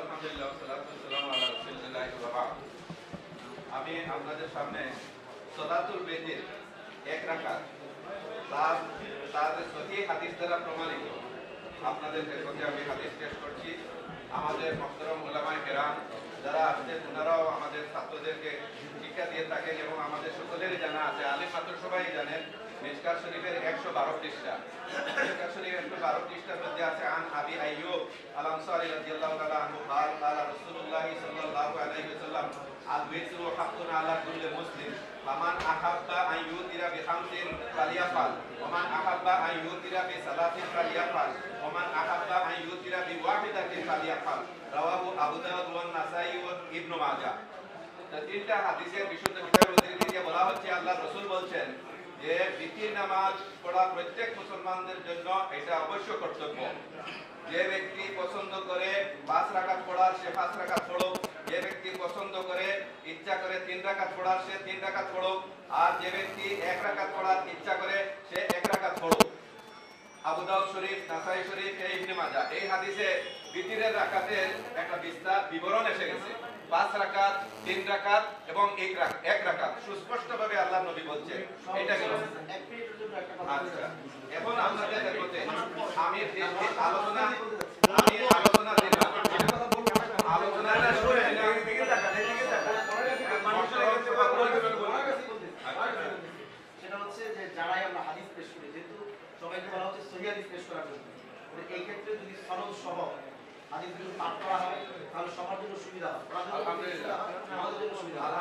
আলহামদুলিল্লাহ সালাতু ওয়াসসালামু আলা রাসূলিল্লাহ ওয়া বা'দ। আমি আপনাদের সামনে সালাতুল বেদির এক রাকাত তার সহিহ হাদিস দ্বারা প্রমাণিত আপনাদের কাছে আমি হাদিস পেশ করছি। আমাদের মুহতারাম উলামায়ে কেরাম যারা আসছেন ওনারাও আমাদের ছাত্রদেরকে শিক্ষা দিয়ে থাকেন এবং আমাদের সকলেরই জানা আছে, আলিম মাত্র সবাই জানেন মিশকাত শরীফের 112 পৃষ্ঠা। মিশকাত শরীফ 112 পৃষ্ঠার মধ্যে আছে আন আবি আইয়ুব আল আনসারী রাদিয়াল্লাহু তাআলা আনহু قال قال رسول الله صلى الله عليه وسلم الوتر حق على كل مسلم فمن احب ان يوتر بخمس فليفعل ومن احب ان يوتر بثلاث فليفعل ومن احب ان يوتر بواحدة فليفعل رواه ابو داود والنسائي وابن ماجه। তিনটা হাদিসের বিশুদ্ধ কিতাবের উদ্ধৃতি দিয়ে বলা হচ্ছে আল্লাহর রাসূল বলছেন যে বিতির নামাজ পড়া প্রত্যেক মুসলমানদের জন্য এটা অবশ্য কর্তব্য। যে ব্যক্তি পছন্দ করে 5 রাকাত পড়ার সে 5 রাকাত পড়ুক, যে ব্যক্তি পছন্দ করে ইচ্ছা করে 3 রাকাত পড়ার সে 3 রাকাত পড়ুক, আর যে ব্যক্তি 1 রাকাত পড়ার ইচ্ছা করে সে 1 রাকাত পড়ুক। আবু দাউদ শরীফ, নাসাই শরীফ, ইবনে মাজাহ এই হাদিসে বিতিরের রাকাতের একটা বিবরণ এসে গেছে। 5 রাকাত, 3 রাকাত এবং 1 রাকাত সুস্পষ্টভাবে আল্লাহর নবী বলছেন। এটা গেল। আচ্ছা, এখন আপনাদের দেখতে আমি আলোচনাটা শুনে সেটা হচ্ছে যে যারাই আমরা হাদিস পেশ করি, যেহেতু সবাইকে বলা হচ্ছে সহিহ হাদিস পেশ করার জন্য, এই ক্ষেত্রে যদি সনদ সহ হাদিসগুলো পাঠ করা হয় তাহলে সবার জন্য সুবিধা হয়। আলহামদুলিল্লাহ, আমাদের জন্য সুবিধা হয়।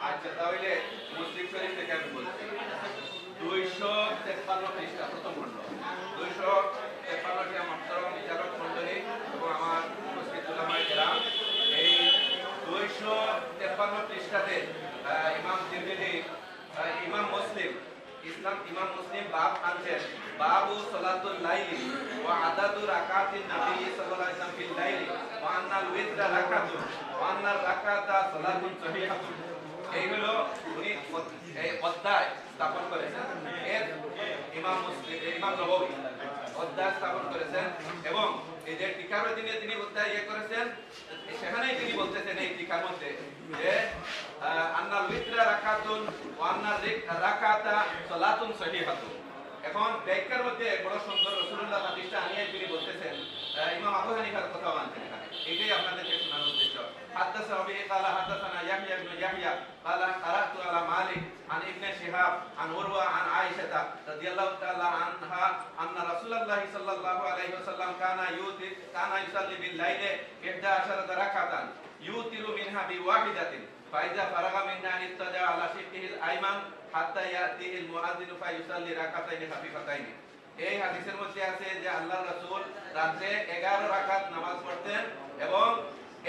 আচ্ছা, তাহলে মুসলিম শরীফ থেকে আমি বলছি 253 পৃষ্ঠা প্রথম খণ্ড, 253টি মুহতারাম বিচারক মণ্ডলী এবং আমার উপস্থিত উলামায়ে কেরাম, এই 253 পৃষ্ঠাতে ইমাম তিরমিজি ইমাম মুসলিম বাব আনছেন বাবু সালাতুল লাইলি ওয়া আদাদু রাকাতিন নবী সাল্লাল্লাহু আলাইহি ওয়াসাল্লাম ফিল লাইলি ওয়া আন্নাল উইতরা রাকাতুন ওয়া আন্নার রাকাতা সালাতুন সহিহাতুন। এইগুলো উনি এই অধ্যায় স্থাপন করেছেন। এর ইমাম নববী অধ্যায় স্থাপন করেছেন এবং এই যে টিকার দিনে তিনি অধ্যায় করেছেন, সেখানেই তিনি বলতেছেন এই টিকার মধ্যে যে আন্নাল উইতরা রাকাতুন ওয়া আন্নার রাকাতা সালাতুন সহিহাতুন। এখন ব্যাখ্যার মধ্যে বড় সুন্দর রাসূলুল্লাহ হাদিসটা আনিয়ে তিনি বলতেছেন, ইমাম আবু হানিফার কথা আনছেন এখানে, এটাই আপনাদেরকে শোনানোর উদ্দেশ্য। হাদাসানা বিহি ক্বালা হাদাসানা ইয়াহইয়া ইবনে ইয়াহইয়া ক্বালা কারাতু আলা মালিক আন ইবনে শিহাব আন উরওয়া আন আয়েশা রাদিয়াল্লাহু তাআলা আনহা আন্না রাসূলুল্লাহ সাল্লাল্লাহু আলাইহি ওয়াসাল্লাম কানা ইউসাল্লি বিল লাইলি 11 রাকাতান ইউতিরু মিনহা বিওয়াহিদাতিন ফাইজা ফারাগা মিনহা ইত্তাজা আলা শিকিহিল আইমান হাত্তা ইয়াতিহিল মুআযিনু ফায়ুসাল্লি রাকাতাইনি খাফিফাতাইনি। এই হাদিসের মধ্যে আছে যে আল্লাহর রাসূল রাতে 11 রাকাত নামাজ পড়তেন এবং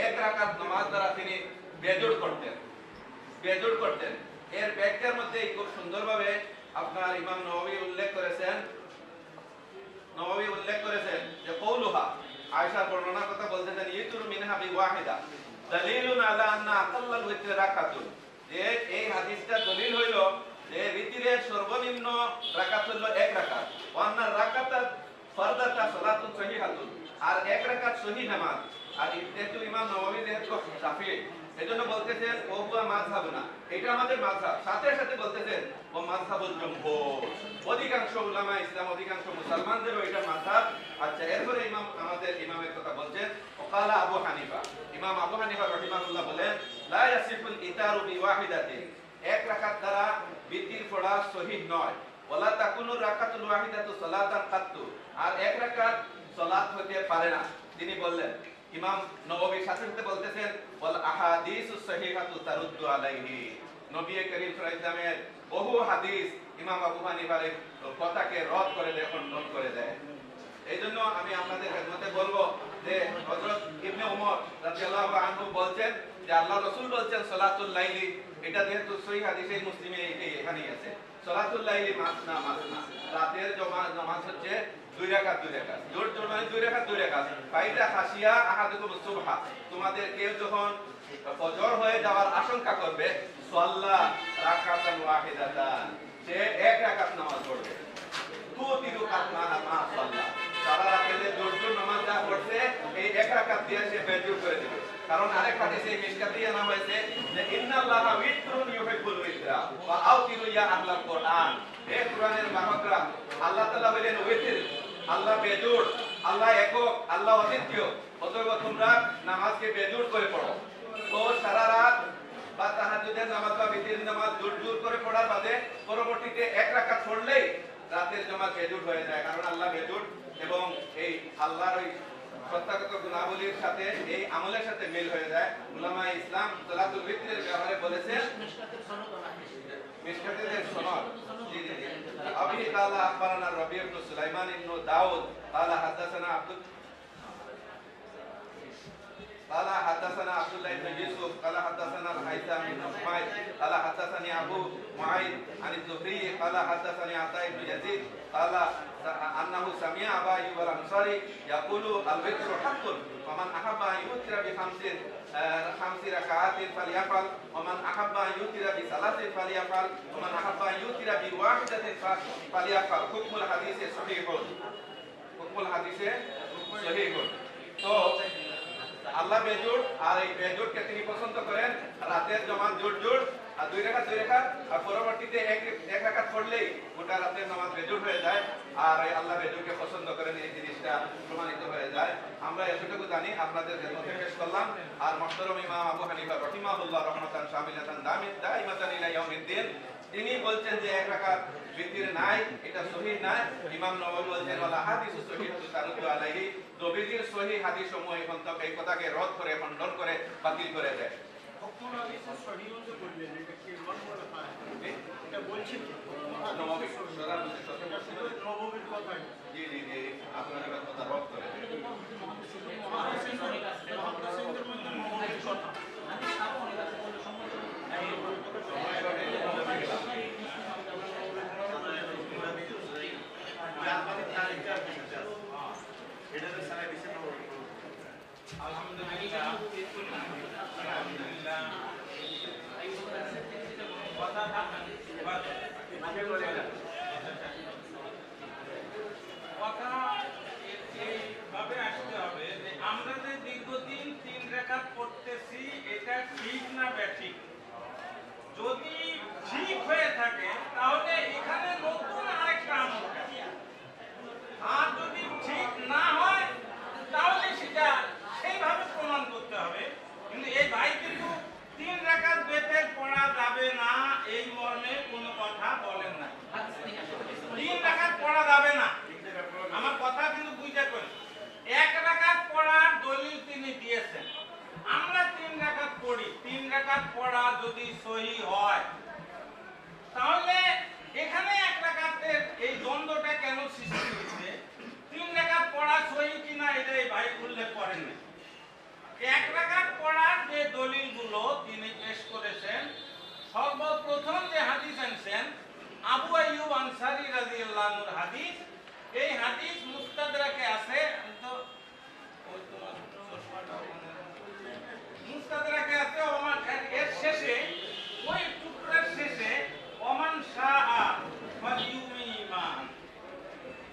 1 রাকাত নামাজ দ্বারা তিনি বেজোড় করতেন। এর ব্যাখ্যার মধ্যে খুব সুন্দরভাবে আপনার ইমাম নববী উল্লেখ করেছেন যে কওলুহা, আয়েশার বর্ণনার কথা বলতেছেন ইতুরু মিনহা বিওয়াহিদা দালিলুন আলা আন্না আকাল্লাল উইতর রাকাতুন। যে এই হাদিসটা দলিল হইল যে উইতরের সর্বনিম্ন রাকাত হলো 1 রাকাত, ওয়ান্নার রাকাতা ফারদাতা সালাতুন সহিহাতুন, আর 1 রাকাত সহিহ নামাজ। আর যেহেতু ইমাম নববী যেহেতু শাফিঈ, এজন্য বলতেছেন ও হুয়া মাযহাবুনা, এটা আমাদের মাযহাব। সাথে সাথে বলতেছেন ও মাযহাবুল জমহুর, অধিকাংশ উলামা ইসলাম, অধিকাংশ মুসলমানদেরও এটা মাযহাব। আচ্ছা, এরপরে আমাদের ইমামের কথা বলছেন ওয়াকালা আবু হানিফা। ইমাম আবু হানিফা রাহিমাহুল্লাহ বলেন লা ইয়াসিফুল ইতারু বিওয়াহিদাতিন, 1 রাকাত দ্বারা বিতির পড়া সহিহ নয়। ওয়ালা তাকুনু রাকাতুল ওয়াহিদাতু সালাতান কাত্তু, আর 1 রাকাত সালাত হতে পারে না। তিনি বললেন, ইমাম নববী সাথে সাথে বলতেছেন ওয়াল আহাদিসুস সহিহাতু তারুদ্দু আলাইহি, নবী করিম সাল্লাল্লাহু আলাইহি ওয়াসাল্লামের বহু হাদিস ইমাম আবু হানিফার কথাকে রদ করে দেয়, খণ্ডন করে দেয়। এইজন্য আমি আপনাদের খেদমতে বলবো যে হযরত ইবনে ওমর রাদিয়াল্লাহু আনহু বলছেন যে আল্লাহর রাসূল বলছেন সালাতুল লাইলি, এটা যেহেতু সহিহ হাদিসে মুসলিমে এখানেই আছে, সালাতুল লাইলি মাসনা, রাতের নামাজ হচ্ছে 2 রাকাত, জোর মানে 2 রাকাত। ফাইদা খাশিয়া আহাদুকুম সুবহা, তোমাদের কেউ যখন ফজর হয়ে যাওয়ার আশঙ্কা করবে, সাল্লা রাকাতান ওয়াহিদাতান, সে এক রাকাত নামাজ পড়বে। তুতিরু কাতমাহা মা সাল্লা, সারা রাতে জোর নামাজ যা পড়ছে এই এক রাকাত দিয়ে সে বেজুর করে দিবে। কারণ আরেক হাদিসে মিশকাতে জানা হয়েছে যে ইন্নাল্লাহা উইত্রুন ইউহিব্বুল উইত্রা ওয়া আউতিরু ইয়া আহলাল কোরআন। এই কোরআনের বাহকরা, আল্লাহ তাআলা বলেন উইত্র, আল্লাহ বেজুর, আল্লাহ একক, আল্লাহ অদ্বিতীয়, অতএব তোমরা নামাজকে বেজুর করে পড়ো। তো সারা রাত বা তাহাজ্জুদের নামাজ বা বিতির নামাজ জোর করে পড়ার বাদে পরবর্তীতে এক রাকাত পড়লেই রাতের নামাজ বেজুর হয়ে যায়। কারণ আল্লাহ বেজুর এবং এই আল্লাহর ওই সত্যাগত গুণাবলীর সাথে এই আমলের সাথে মিল হয়ে যায়। উলামায়ে ইসলাম সালাতুল বিত্রের ব্যাপারে বলেছেন মিশকাতের সনদ। জি জি জি। আবি কালা আখবারানা রবি ইবনে সুলাইমান ইবনে দাউদ قال حدثنا قال حدثنا عبد الله بن يوسف قال حدثنا الهيثم بن حميد قال حدثني ابو معيد عن الزهري قال حدثني عطاء بن يزيد قال انه سمع ابا ايوب الانصاري يقول الوتر حق ومن احب ان يوتر بخمس ركعات فليفعل ومن احب ان يوتر بثلاث فليفعل ومن احب ان يوتر بواحده فليفعل حكم الحديث صحيح حكم الحديث صحيح। তো আল্লাহ বেজুর, আর এই বেজুরকে তিনি পছন্দ করেন। রাতের নামাজ জোর আর দুই রাকাত আর পরবর্তীতে এক রাকাত পড়লেই গোটা রাতের নামাজ বেজুর হয়ে যায়। আর এই আল্লাহ বেজুরকে পছন্দ করেন, এই জিনিসটা প্রমাণিত হয়ে যায়। আমরা এতটুকু জানি, আপনাদের খেদমতে পেশ করলাম। আর মুহতারাম ইমাম আবু হানিফা রাহিমাহুল্লাহ রাহমাতান শামিলাতান দাইমাতান ইলা ইয়াউমিদ্দিন, তিনি বলছেন যে এক রাকাত বিতির নাই, এটা সহিহ নাই। ইমাম নববী বলছেন ওয়ালা হাদিসু সহিহুন তারুদু আলাইহি, নবীজির সহিহ হাদিস সমূহ এখন তো এই কথাকে রদ করে, খণ্ডন করে, বাতিল করে দেয়। হুকুম হাদিসে সহিহ যে বললেন, এটা কি মানবল হয়? এটা বলছেন কি নববী সরাসরি নববীর কথা? জি জি জি, আপনার কথা রদ করে দেয়। মহাদিসের মধ্যে নববীর কথা এইভাবে আসতে হবে যে আমরা যে দীর্ঘদিন 3 রাকাত পড়তেছি, এটা ঠিক না ব্যাঠিক। যদি ঠিক হয়ে থাকে তাহলে এখানে নতুন আরেকটা আমল, আর যদি ঠিক না হয় তাহলে সেটা সেইভাবে প্রমাণ করতে হবে। কিন্তু এই ভাই কিন্তু 3 রাকাত বেতের পড়া যাবে না এই মর্মে কোনো কথা বলেন না। 3 রাকাত পড়া যাবে না, আমার কথা কিন্তু বুঝতে করেন। 1 রাকাত পড়ার দলিল তিনি দিয়েছেন। আমরা 3 রাকাত পড়ি, 3 রাকাত পড়া যদি সহিহ হয় তাহলে এখানে 1 রাকাতের এই দ্বন্দ্বটা কেন সৃষ্টি হয়েছে? 3 রাকাত পড়া সহিহ কিনা এটা এই ভাই উল্লেখ করেন না। 1 রাকাত পড়ার যে দলিলগুলো তিনি পেশ করেছেন, সর্বপ্রথম যে হাদিস আনছেন আবু আইয়ুব আনসারী রাদিয়াল্লাহু আনহুর হাদিস। এই হাদিস মুস্তাদরাকে আছে, তো ওই তোমার মুস্তাদরাকে আছে। এর শেষে, ওই টুকরার শেষে ওমান শাআ ফালিউমিমান,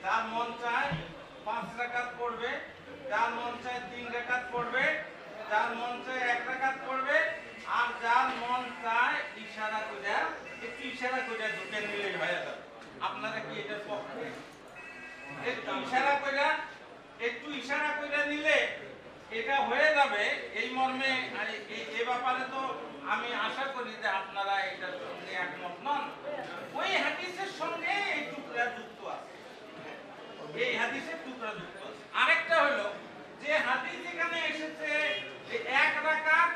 যার মন চায় 5 রাকাত পড়বে, যার মন চায় 3 রাকাত পড়বে, যার মন চায় 1 রাকাত পড়বে, আর যার মন চায় ইশারা করে, একটু ইশারা করে ঢুকে নিলেই হয়ে যাবে। আপনারা কি এটার পক্ষে? একটু ইশারা করে নিলে এটা হয়ে যাবে এই মর্মে। এই ব্যাপারে তো আমি আশা করি যে আপনারা এটার সঙ্গে একমত নন। ওই হাদিসের সঙ্গে এই টুকরা যুক্ত আছে, এই হাদিসের টুকরা যুক্ত আছে। আরেকটা হলো যে হাদিস এখানে এসেছে যে 1 রাকাত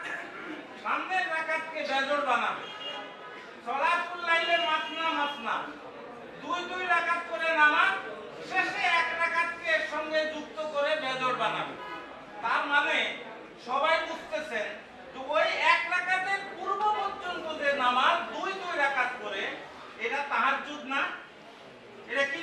সামনের রাকাতকে বেজোড় বানাবে, সলাতুল লাইলে মাসনা মাসনা, 2 রাকাত করে নামাজ, শেষে 1 রাকাতকে এর সঙ্গে যুক্ত করে বেজোড় বানাবে। তার মানে সবাই বুঝতেছেন যে ওই 1 রাকাতের পূর্ব পর্যন্ত যে নামাজ 2 রাকাত করে, এটা তাহাজ্জুদ না, এটা কি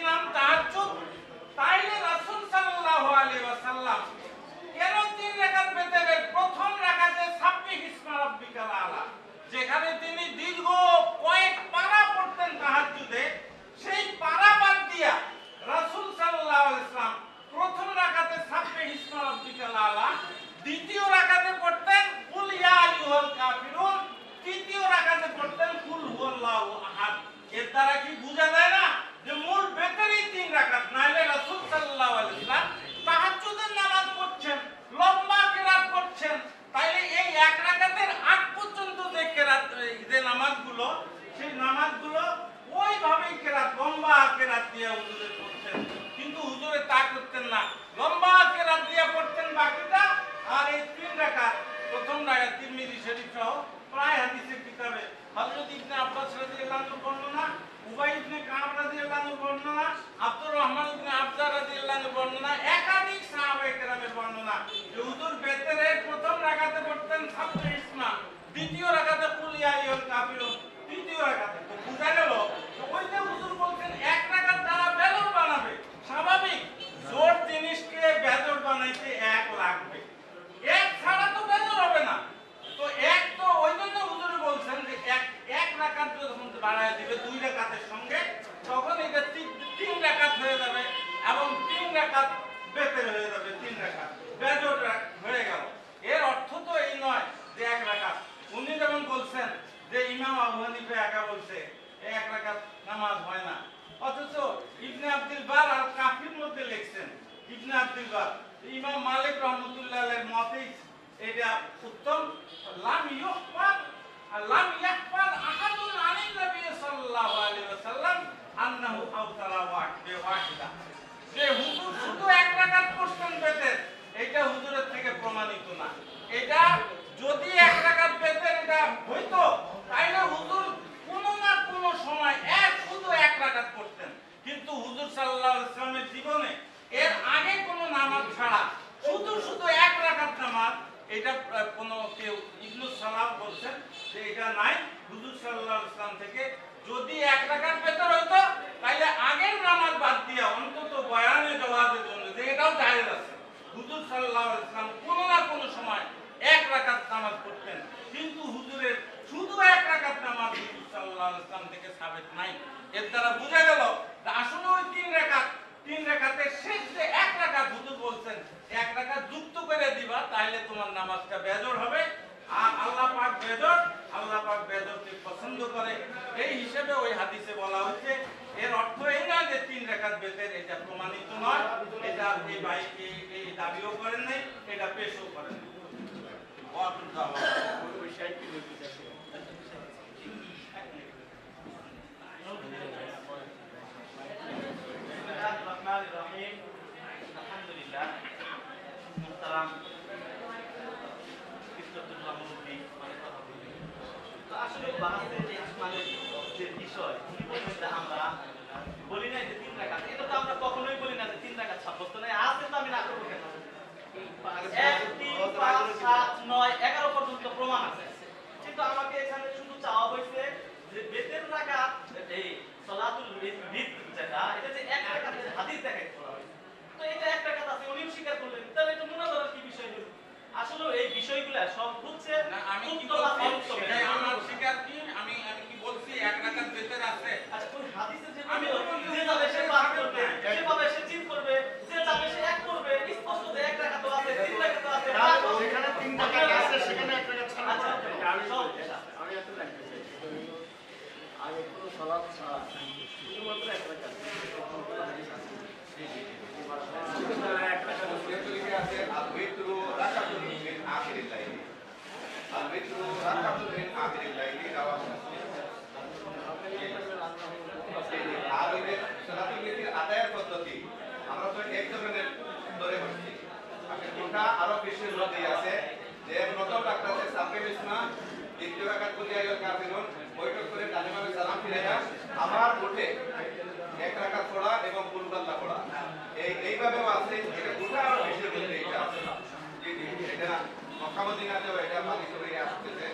দিবা। ইমাম মালিক রহমতুল্লাহের মতে এটা উত্তম। লাম ইয়াহফাজ আহাদুন আনিন নবী সাল্লাল্লাহু আলাইহি ওয়াসাল্লাম আন্নাহু আওতারা ওয়াহিদা। যে হুজুর শুধু এক রাকাত পড়তেন বেতের, এটা হুজুরের থেকে প্রমাণিত না। এটা যদি এক রাকাত বেতের এটা হইতো তাইলে হুজুর কোনো না কোনো সময় শুধু এক রাকাত পড়তেন। কিন্তু হুজুর সাল্লাল্লাহু আলাইহি ওয়াসাল্লামের জীবনে এর আগে কোনো নামাজ ছাড়া শুধু এক রাকাত নামাজ, এটা কোনো কেউ ইবনে সালাম বলছেন যে এটা নাই। হুজুর সাল্লাল্লাহু আলাইহি ওয়াসাল্লাম থেকে যদি এক রাকাত বেতর হতো তাহলে আগের নামাজ বাদ দিয়া অন্তত বয়ানে জওয়াজের জন্য যে এটাও জায়েজ আছে, হুজুর সাল্লাল্লাহু আলাইহি ওয়াসাল্লাম কোনো না কোনো সময় এক রাকাত নামাজ পড়তেন। কিন্তু হুজুরের শুধু এক রাকাত নামাজ হুজুর সাল্লাল্লাহু আলাইহি ওয়াসাল্লাম থেকে সাবিত নাই। এর দ্বারা বোঝা গেল যে আসলে ওই তিন রাকাতের শেষ যে এক রাকাত হুজুর বলছেন এক রাকাত যুক্ত করে দিবা তাহলে তোমার নামাজটা বেজর হবে। আর আল্লাহ পাক বেজরকে পছন্দ করে, এই হিসেবে ওই হাদিসে বলা হয়েছে। এর অর্থ এই নয় যে 3 রাকাত বেতের এটা প্রমাণিত নয়, এটা এই ভাই এই দাবিও করেন নাই, এটা পেশও করেন নাই। আলহামদুলিল্লাহ, মুহতারাম আসলে বাহাসের যে বিষয় আমরা বলি না যে 3 রাকাত, এটা তো আমরা কখনোই বলি না যে 3 রাকাত সাব্যস্ত নাই। আজকে তো আমি না করবো কেন, 1, 3, 5, 7, 9, 11 পর্যন্ত প্রমাণ আছে। কিন্তু আমাকে এখানে শুধু চাওয়া হয়েছে যে বেতের রাকাত এই সালাতুল ঈদ যেটা এটা যে 1 রাকাতের হাদিস দেখাইতে বলা হয়েছে, তো এটা 1 রাকাত আছে উনিও স্বীকার করলেন, তাহলে এটা মুনাজারার কি বিষয় হলো? আসলে এই বিষয়গুলো সব হচ্ছে আমি কি বলছি সেটাই আমার স্বীকার কি আমি কি বলছি 1 রাকাত বেতের আছে। আচ্ছা ওই হাদিসে যে যে যাবে সে পাঠ করবে, সেভাবে সে চিন্তা করবে, যে যাবে সে এক করবে, স্পষ্ট যে 1 রাকাত আছে 3 রাকাত আছে, সেখানে 3 রাকাত আছে, সেখানে 1 রাকাত ছাড়া আচ্ছা আমি এত লাগতে চাই আগে কোনো সালাত ছাড়া শুধুমাত্র 1 রাকাত আছে আল-বিতরু রাকাতুন মিন আখিরিল লাইলি। আল-বিতরু রাকাতুন মিন আখিরিল লাইলি রাওয়াহু মুসলিম। আর ওই সালাতুল বিতর আদায়ের পদ্ধতি আমরা তো এক ধরনের ধরে বসছি, আপনি কোনটা আরো বেশি মধ্যে আছে যে প্রথম রাকাতে সাফে বিসনা, দ্বিতীয় রাকাত কুল ইয়া আইয়ুহাল কাফিরুন, বৈঠক করে ডানে সালাম ফিরাইয়া আবার উঠে 1 রাকাত পড়া এবং কুল আল্লাহ পড়া। এইভাবেও আছে, এটা গোটা আরো বেশি মধ্যে এটা আছে। জি এটা মক্কা মদিনাতেও এটা পালিত হয়ে আসতেছে।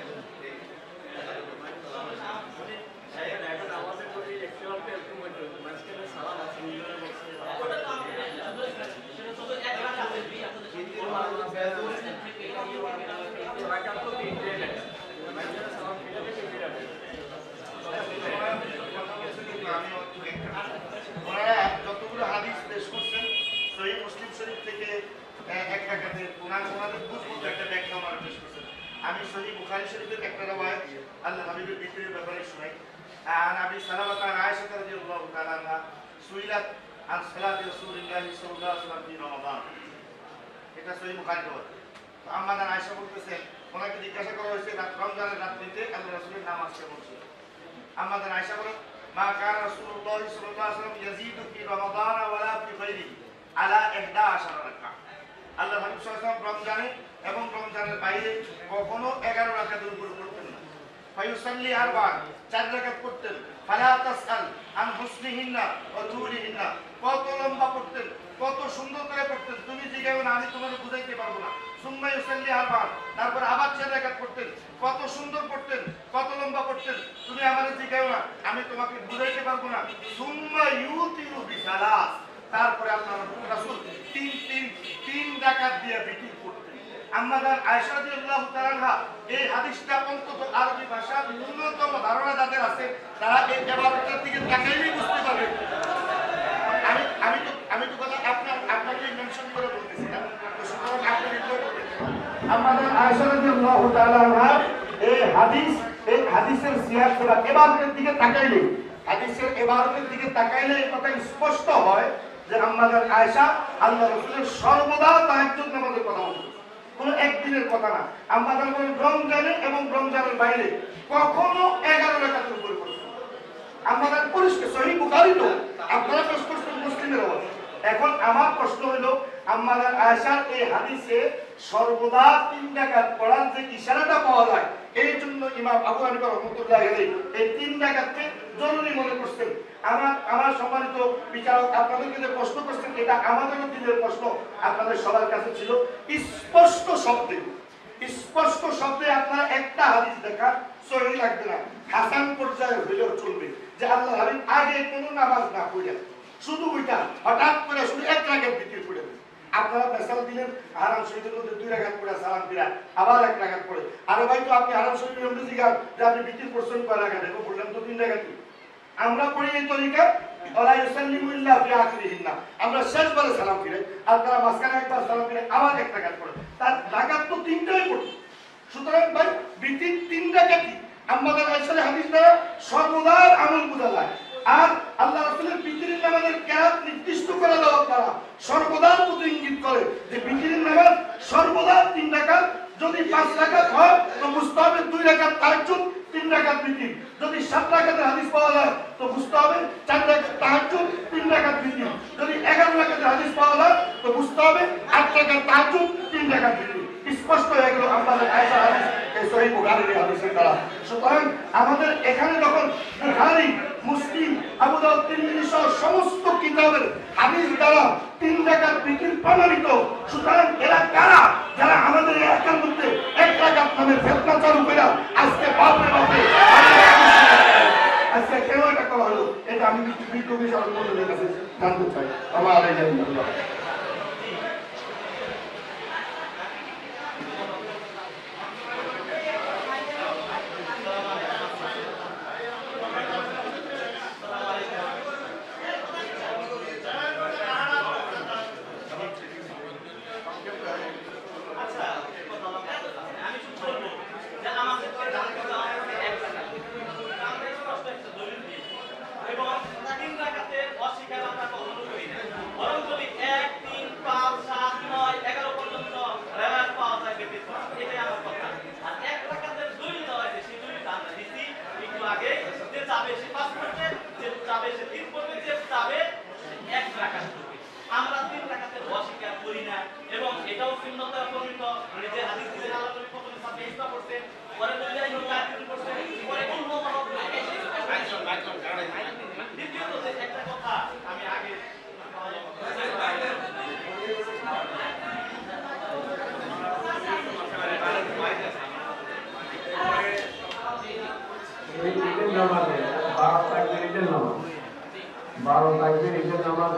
এখন আমাদের প্রতি একটু এরকম হইতো মাঝখানে সালাম আছে নিজেরা বলছে ওটা তো আমি সেটা তো 1 রাকাত আছে, রাকাত তো 3 রাকাত মাঝখানে সালাম ফিরাবে 3 রাকাত। ওনারা যতগুলো হাদিস পেশ করছেন সহিহ মুসলিম শরীফ থেকে 1 রাকাতের ওনাদের বুঝবো একটা ব্যাখ্যা ওনারা পেশ করছেন। আমি সহিহ বুখারী শরীফের একটা রওয়ায়াত আল্লাহ হাবিবের বিক্রির ব্যাপারে শোনাই। عن ابي سلمة عن عائشة رضي الله تعالى عنها سئلت عن صلاة رسول الله صلى الله عليه وسلم في رمضان। এটা সহিহ বুখারী রওয়ায়াত। তো আম্মা আয়েশা বলতেছেন ওনাকে জিজ্ঞাসা করা হয়েছে রমজানের রাত্রিতে আল্লাহ রাসূলের নামাজ কেমন ছিল। আম্মা আয়েশা বলেন মা কান রাসূলুল্লাহ সাল্লাল্লাহু আলাইহি ওয়াসাল্লাম ইয়াজিদু ফি রমাদান ওয়ালা ফি গায়রিহি আলা 11 রাকাত। আল্লাহ হাবিব সাল্লাল্লাহু আলাইহি ওয়াসাল্লাম রমজানে এবং রমজানের বাইরে কখনো 11 রাকাতের উপর পড়তেন না। ফায়ুসাল্লি আরবা'আন 4 রাকাত পড়তেন। ফালা তাসআল আন হুসনিহিন্না ওয়া তুলিহিন্না, কত লম্বা পড়তেন, কত সুন্দর করে পড়তেন তুমি জিজ্ঞাসা না, আমি তোমাকে বুঝাইতে পারবো না। সুম্মা ইউসাল্লি আরবা'আন, তারপর আবার 4 রাকাত পড়তেন, কত সুন্দর পড়তেন, কত লম্বা পড়তেন তুমি আমাকে জিজ্ঞাসা না, আমি তোমাকে বুঝাইতে পারবো না। সুম্মা ইউতিরু বিসালাস, তারপরে আল্লাহ রাসূল 3 রাকাত দিয়ে বিতির করতেন। আম্মা আয়েশা রাদিয়াল্লাহু তাআলা আনহা এই হাদিসটা অন্তত আরবি ভাষার ন্যূনতম ধারণা যাদের আছে তারা এই ইবাদতের দিকে তাকাইলেই বুঝতে পারবে। আমি তো কথা আপনাকে মেনশন করে বলতেছি না, তো সুতরাং আপনি রিপ্লাই করবেন। আম্মা আয়েশা রাদিয়াল্লাহু তাআলা আনহা এই হাদিসের সিয়াক ইবাদতের দিকে তাকাইলে, হাদিসের ইবাদতের দিকে তাকাইলে এই কথা স্পষ্ট হয় যে আম্মাজান আয়েশা আল্লাহ রাসূলের সর্বদা তাহাজ্জুদ নামাজের কথা বলতেন, কোনো একদিনের কথা না। আম্মাজান বলেন রমজানে এবং রমজানের বাইরে কখনো 11 রাকাতের উপরে পড়তেন। আম্মাজান পরিষ্কার, সহিহ বুখারী তো, আপনারা প্রশ্ন করছেন মুসলিমের অবস্থা। এখন আমার প্রশ্ন হলো আম্মাজান আয়েশার এই হাদিসে সর্বদা 3 রাকাত পড়ার যে ইশারাটা পাওয়া যায়, এই জন্য ইমাম আবু হানিফা রাহমাতুল্লাহি আলাইহি এই 3 রাকাতকে জরুরি মনে করছেন। আমার সম্মানিত বিচারক আপনাদেরকে যে প্রশ্ন করছেন, এটা আমাদেরও দিনের প্রশ্ন আপনাদের সবার কাছে ছিল। স্পষ্ট শব্দে আপনারা একটা হাদিস দেখা সহিহ লাগবে না, হাসান পর্যায়ে হইলেও চলবে, যে আল্লাহ হাবিব আগে কোনো নামাজ না পড়ে শুধু ওইটা হঠাৎ করে শুধু 1 রাকাত বিতির পড়ে দেন। আপনারা মেসাল দিলেন হারাম শরীফের মধ্যে 2 রাকাত পড়ে সালাম ফিরা আবার 1 রাকাত পড়ে। আরে ভাই, তো আপনি হারাম শরীফের মধ্যে জিজ্ঞাসা যে আপনি বিতির করছেন কয় রাকাত, দেখো বললাম তো 3 রাকাত। আমরা পড়ি এই তরিকা ওয়ালা ইউসাল্লিমু ইল্লা ফি আখিরিহিন্না, আমরা শেষবারে সালাম ফিরাই, আর তারা মাঝখানে একবার সালাম ফিরে আবার 1 রাকাত পড়ে। তার রাকাত তো 3টাই পড়ে। সুতরাং ভাই বিতির 3 রাকাতই আমাদের আয়েশার হাদিস দ্বারা সর্বদা আমল বোঝা যায়। আর আল্লাহ রাসূলের বিতির নামাজের কেরাত নির্দিষ্ট করে দেওয়ার দ্বারা সর্বদা প্রতি ইঙ্গিত করে যে বিতির নামাজ সর্বদা 3 রাকাত। যদি 5 রাকাত হয় তো বুঝতে হবে 2 রাকাত তাহাজ্জুদ, 3 রাকাত বিতির। যদি 7 রাকাতের হাদিস পাওয়া যায় তো বুঝতে হবে 4 রাকাত তাহাজ্জুদ, 3 রাকাত বিতির। যদি 11 রাকাতের হাদিস পাওয়া যায় তো বুঝতে হবে 8 রাকাত তাহাজ্জুদ, 3 রাকাত বিতির। স্পষ্ট হয়ে গেল আমাদের আয়েশার হাদিস এই সহিহ বুখারীর হাদিসের দ্বারা। সুতরাং আমাদের এখানে যখন বুখারী, মুসলিম, আবু দাউদ, তিরমিজি সহ সমস্ত কিতাবের হাদিস দ্বারা 3 রাকাত বিতির প্রমাণিত, সুতরাং এরা কারা যারা আমাদের এলাকার মধ্যে 1 রাকাত নামে ফিতনা চালু করে আজকে বাপরে বাপে আজকে কেন এটা করা হলো, এটা আমি বিদ্যুৎ বিষয় বলে কাছে জানতে চাই। আমার আলাইকুম। আমরা 3 রাকাতের অস্বীকার করি না, এবং এটাও সুন্নতে প্রমাণিত যে হাদিস থেকে আল্লাহ নবী প্রথমে সাথে ইসলাম করতেন, পরে দুইটা ইমাম করতেন, পরে অন্য দ্বিতীয়ত যে একটা কথা আমি আগে নামাজে 12 তাকবীরের নামাজ